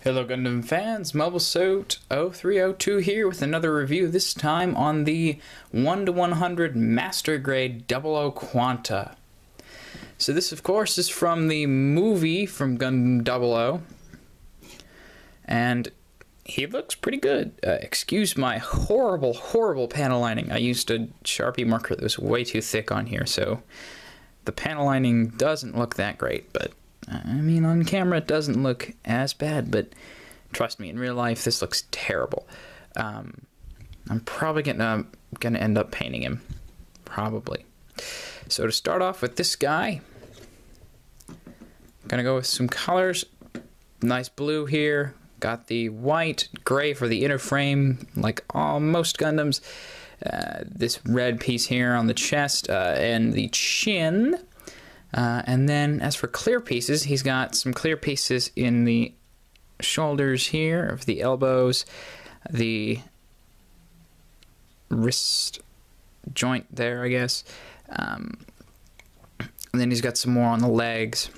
Hello Gundam fans, MobileSuit0302 here with another review, this time on the 1-100 Master Grade 00 Quanta. So this of course is from the movie from Gundam 00, and he looks pretty good. Excuse my horrible panel lining. I used a Sharpie marker that was way too thick on here, so the panel lining doesn't look that great, but I mean, on camera it doesn't look as bad, but trust me, in real life this looks terrible. I'm probably gonna end up painting him, probably. So to start off with this guy, I'm gonna go with some colors. Nice blue here. Got the white, gray for the inner frame, like most Gundams. This red piece here on the chest and the chin. And then as for clear pieces, he's got some clear pieces in the shoulders here, of the elbows, the wrist joint there, I guess. And then he's got some more on the legs.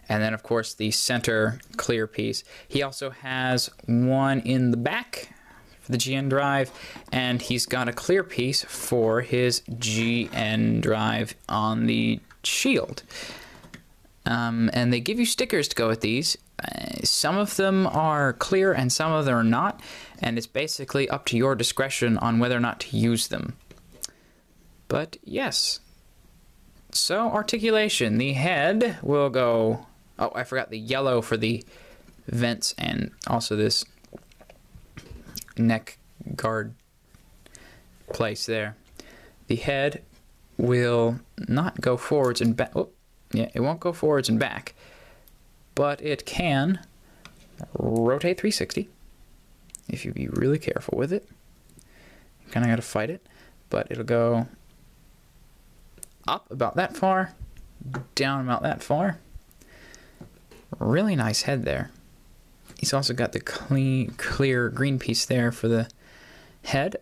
And then, of course, the center clear piece. He also has one in the back for the GN drive, and he's got a clear piece for his GN drive on the shield. And they give you stickers to go with these. Some of them are clear and some of them are not, and it's basically up to your discretion on whether or not to use them. But yes. So articulation, the head will go, oh, I forgot the yellow for the vents and also this neck guard place there. The head will not go forwards and back. Oh, yeah, it won't go forwards and back, but it can rotate 360 if you be really careful with it. You kind of got to fight it, but it'll go up about that far, down about that far. Really nice head there. He's also got the clear green piece there for the head.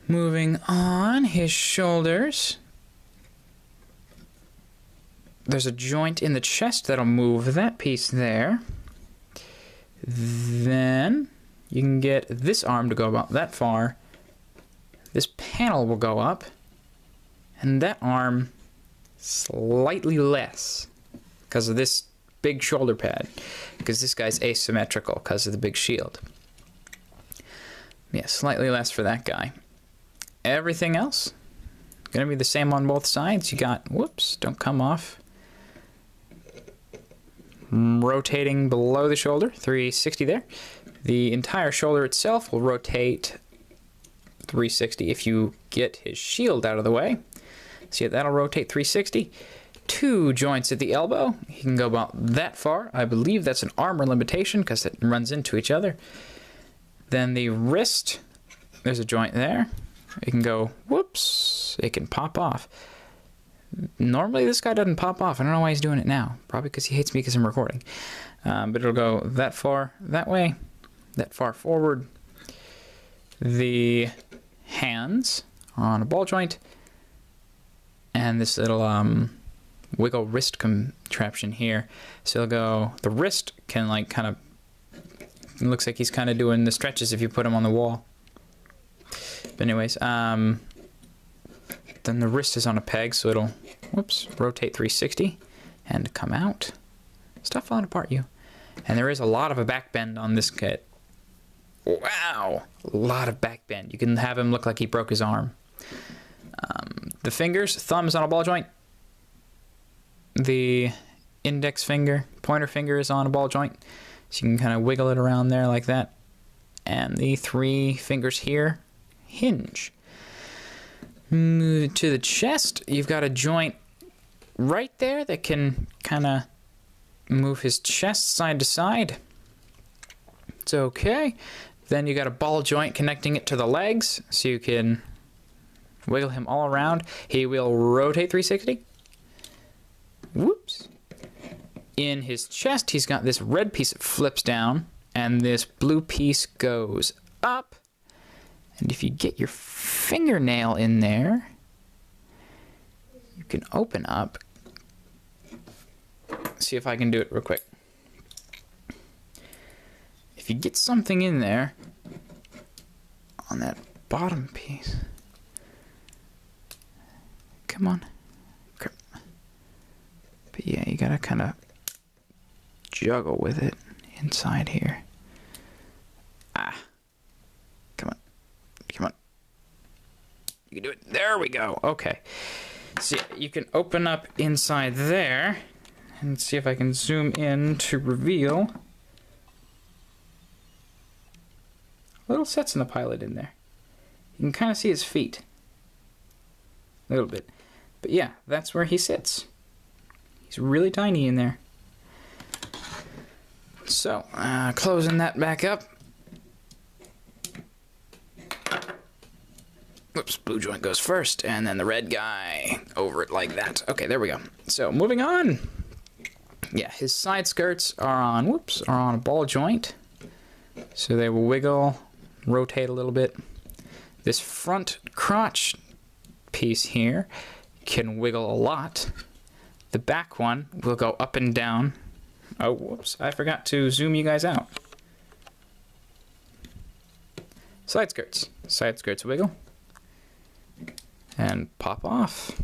Moving on, his shoulders. There's a joint in the chest that'll move that piece there. Then you can get this arm to go about that far. This panel will go up, and that arm slightly less because of this big shoulder pad, because this guy's asymmetrical because of the big shield. Yeah, slightly less for that guy. Everything else gonna be the same on both sides. You got, whoops, don't come off. Rotating below the shoulder, 360 there. The entire shoulder itself will rotate 360 if you get his shield out of the way. See, that'll rotate 360. Two joints at the elbow. He can go about that far. I believe that's an armor limitation because it runs into each other. Then the wrist, there's a joint there. It can go, whoops, it can pop off. Normally this guy doesn't pop off. I don't know why he's doing it now. Probably because he hates me because I'm recording. But it'll go that far that way, that far forward. The hands are on a ball joint. And this little wiggle wrist contraption here. So it'll go, the wrist can like kind of, it looks like he's kind of doing the stretches if you put him on the wall. But anyways, then the wrist is on a peg, so it'll, whoops, rotate 360 and come out. Stop falling apart, you. And there is a lot of a back bend on this kit. Wow, a lot of back bend. You can have him look like he broke his arm. The fingers, thumbs on a ball joint. The index finger, pointer finger is on a ball joint, so you can kind of wiggle it around there like that. And the three fingers here hinge. To the chest, you've got a joint right there that can kind of move his chest side to side. It's okay. Then you got a ball joint connecting it to the legs, so you can wiggle him all around. He will rotate 360. Whoops. In his chest, he's got this red piece that flips down, and this blue piece goes up. And if you get your fingernail in there, you can open up. See if I can do it real quick. if you get something in there on that bottom piece. Come on. But yeah, you gotta kind of juggle with it inside here. Ah. Come on. Come on. You can do it. There we go. Okay. So you can open up inside there and see if I can zoom in to reveal little sets in the pilot in there. You can kind of see his feet a little bit. But yeah, that's where he sits. He's really tiny in there. So, closing that back up. Oops, blue joint goes first, and then the red guy over it like that. Okay, there we go. So, moving on. Yeah, his side skirts are on, are on a ball joint. So they will wiggle, rotate a little bit. This front crotch piece here can wiggle a lot. The back one will go up and down. Oh, whoops, I forgot to zoom you guys out. Side skirts. Side skirts wiggle. And pop off.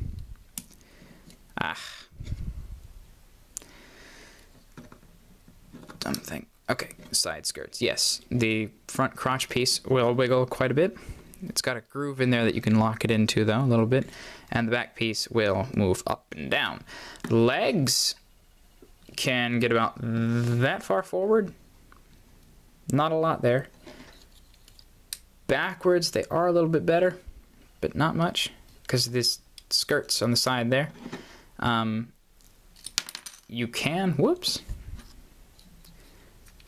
Ah. Dumb thing. Okay, side skirts. Yes, the front crotch piece will wiggle quite a bit. It's got a groove in there that you can lock it into, though, a little bit. And the back piece will move up and down. Legs can get about that far forward. Not a lot there. Backwards, they are a little bit better, but not much, because of this skirts on the side there. You can, whoops.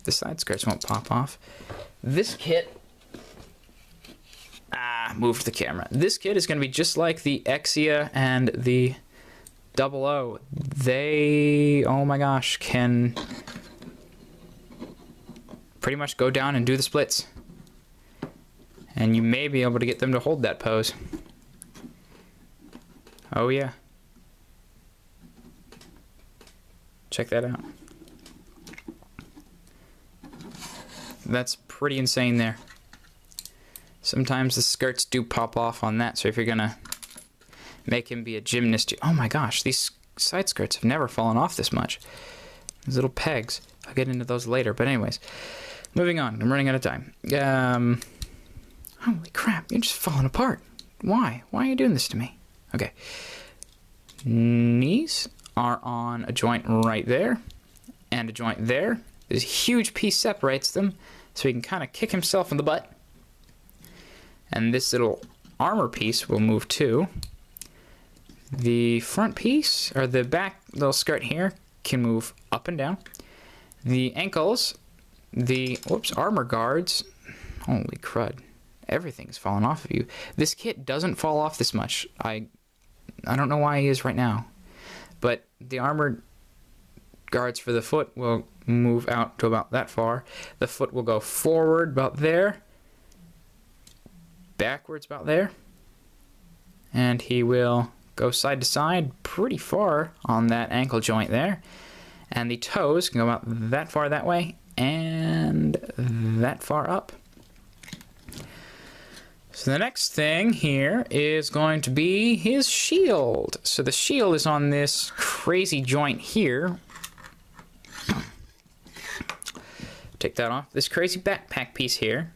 The side skirts won't pop off. This kit, moved the camera. This kit is going to be just like the Exia and the 00. They, oh my gosh, can pretty much go down and do the splits. And you may be able to get them to hold that pose. Oh yeah. Check that out. That's pretty insane there. Sometimes the skirts do pop off on that, so if you're gonna make him be a gymnast, oh my gosh, these side skirts have never fallen off this much. These little pegs. I'll get into those later, but anyways. Moving on, I'm running out of time. Holy crap, you're just falling apart. Why? Why are you doing this to me? Okay. Knees are on a joint right there, and a joint there. This huge piece separates them, so he can kind of kick himself in the butt. And this little armor piece will move too. The front piece, or the back little skirt here, can move up and down. The ankles, the, armor guards, holy crud. Everything's falling off of you. This kit doesn't fall off this much. I don't know why he is right now. But the armored guards for the foot will move out to about that far. The foot will go forward about there. Backwards about there. And he will go side to side pretty far on that ankle joint there. And the toes can go about that far that way and that far up. So the next thing here is going to be his shield. So the shield is on this crazy joint here. Take that off. This crazy backpack piece here.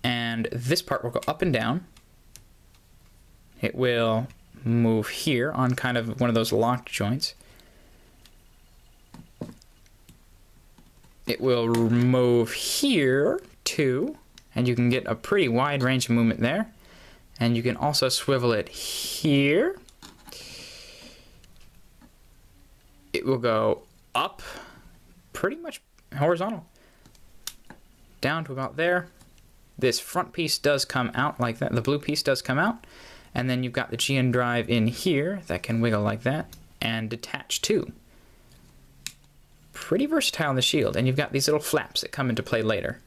And this part will go up and down. It will move here on kind of one of those locked joints. It will move here too. And you can get a pretty wide range of movement there. And you can also swivel it here. It will go up, pretty much horizontal, down to about there. This front piece does come out like that. The blue piece does come out. And then you've got the GN drive in here that can wiggle like that and detach too. Pretty versatile in the shield. And you've got these little flaps that come into play later.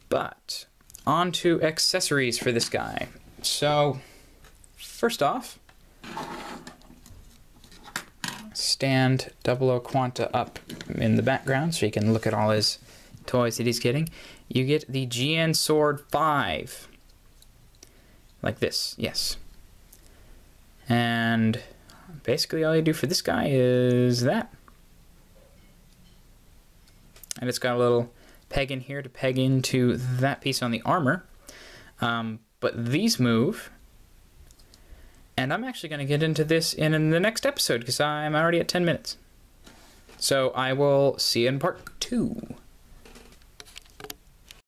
But on to accessories for this guy. So first off, stand 00 Quanta up in the background so you can look at all his toys that he's getting. You get the GN Sword 5. Like this, yes. And basically all you do for this guy is that. And it's got a little peg in here to peg into that piece on the armor. But these move. And I'm actually going to get into this in the next episode because I'm already at 10 minutes. So I will see you in part 2.